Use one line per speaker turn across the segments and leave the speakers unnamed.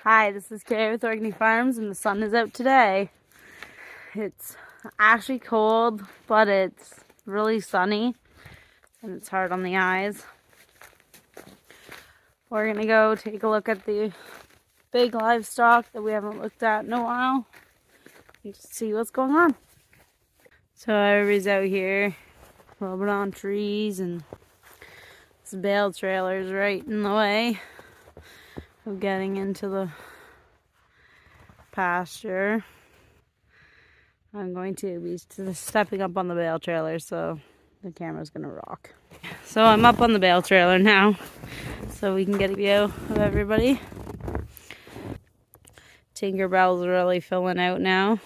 Hi, this is Kay with Orkney Farms, and the sun is out today. It's actually cold, but it's really sunny, and it's hard on the eyes. We're gonna go take a look at the big livestock that we haven't looked at in a while and see what's going on. So everybody's out here rubbing on trees, and this bale trailer's right in the way of getting into the pasture. I'm going to be stepping up on the bale trailer, so the camera's gonna rock. So I'm up on the bale trailer now, so we can get a view of everybody. Tinkerbell's really filling out now.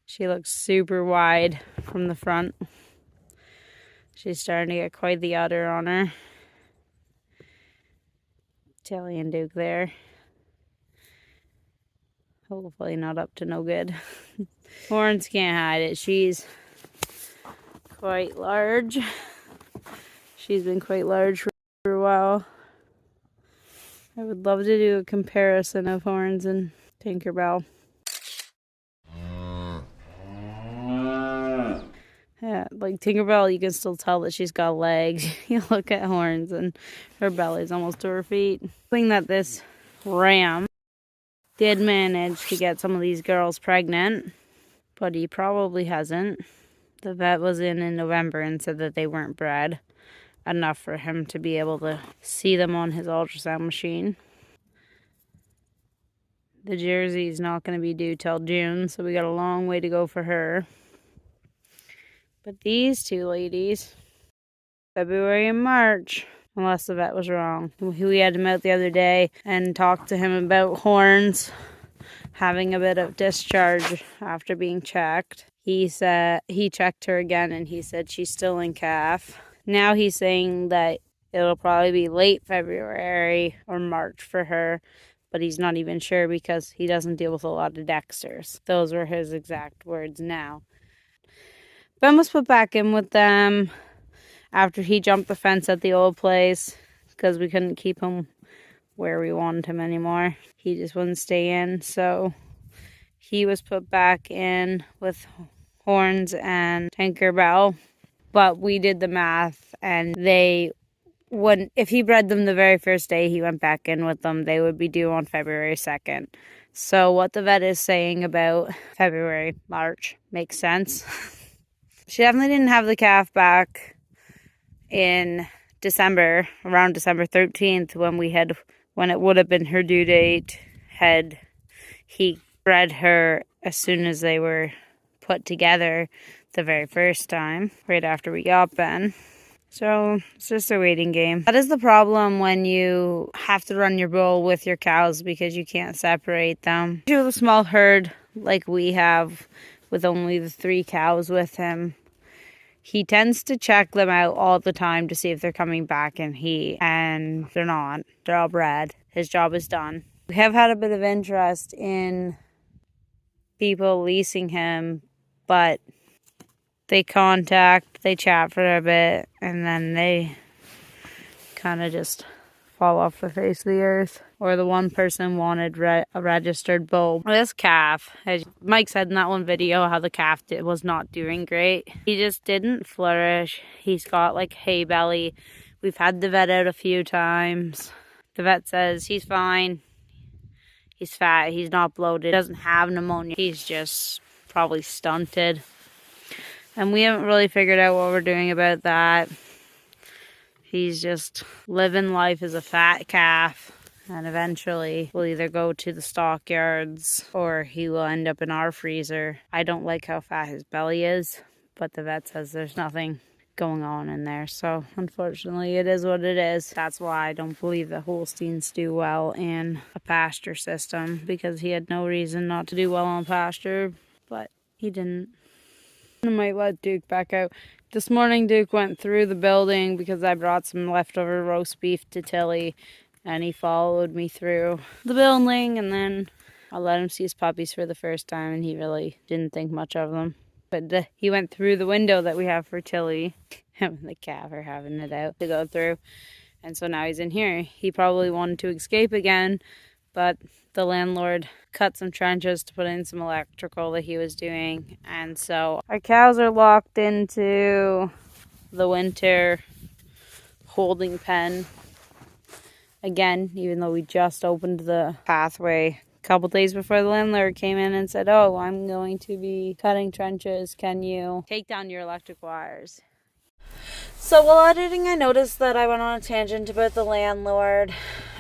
She looks super wide from the front. She's starting to get quite the udder on her. Tilly and Duke there. Hopefully not up to no good. Horns can't hide it. She's quite large. She's been quite large for a while. I would love to do a comparison of Horns and Tinkerbell. Yeah, like Tinkerbell, you can still tell that she's got legs. You look at Horns and her belly's almost to her feet. I think that this ram did manage to get some of these girls pregnant, but he probably hasn't. The vet was in November and said that they weren't bred enough for him to be able to see them on his ultrasound machine. The Jersey's not going to be due till June, so we got a long way to go for her. But these two ladies, February and March, unless the vet was wrong. We had him out the other day and talked to him about Horns having a bit of discharge after being checked. He said he checked her again and he said she's still in calf. Now he's saying that it'll probably be late February or March for her, but he's not even sure because he doesn't deal with a lot of Dexters. Those were his exact words now. Ben was put back in with them after he jumped the fence at the old place because we couldn't keep him where we wanted him anymore. He just wouldn't stay in, so he was put back in with Horns and Tinkerbell. But we did the math, and they wouldn't, if he bred them the very first day he went back in with them, they would be due on February 2nd. So what the vet is saying about February, March makes sense. She definitely didn't have the calf back in December, around December 13th, when it would have been her due date. He bred her as soon as they were put together the very first time, right after we got Ben. So it's just a waiting game. That is the problem when you have to run your bull with your cows because you can't separate them. If you have a small herd like we have with only the 3 cows with him, he tends to check them out all the time to see if they're coming back, and they're not. They're all bred. His job is done. We have had a bit of interest in people leasing him, but they chat for a bit, and then they kind of just fall off the face of the earth. Or the one person wanted a registered bull. This calf, as Mike said in that one video, how the calf was not doing great. He just didn't flourish. He's got like hay belly. We've had the vet out a few times. The vet says he's fine. He's fat. He's not bloated. He doesn't have pneumonia. He's just probably stunted. And we haven't really figured out what we're doing about that. He's just living life as a fat calf, and eventually we'll either go to the stockyards or he will end up in our freezer. I don't like how fat his belly is, but the vet says there's nothing going on in there. So unfortunately it is what it is. That's why I don't believe that Holsteins do well in a pasture system, because he had no reason not to do well on pasture, but he didn't. I might let Duke back out. This morning Duke went through the building because I brought some leftover roast beef to Tilly, and he followed me through the building, and then I let him see his puppies for the first time, and he really didn't think much of them. But he went through the window that we have for Tilly. Him and the calf are having it out to go through, and so now he's in here. He probably wanted to escape again, but the landlord cut some trenches to put in some electrical that he was doing. And so our cows are locked into the winter holding pen again, even though we just opened the pathway a couple days before the landlord came in and said, oh, I'm going to be cutting trenches. Can you take down your electric wires? So while editing, I noticed that I went on a tangent about the landlord,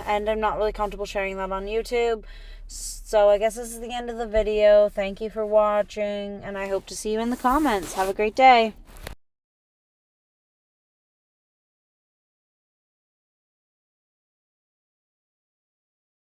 and I'm not really comfortable sharing that on YouTube. So I guess this is the end of the video. Thank you for watching, and I hope to see you in the comments. Have a great day.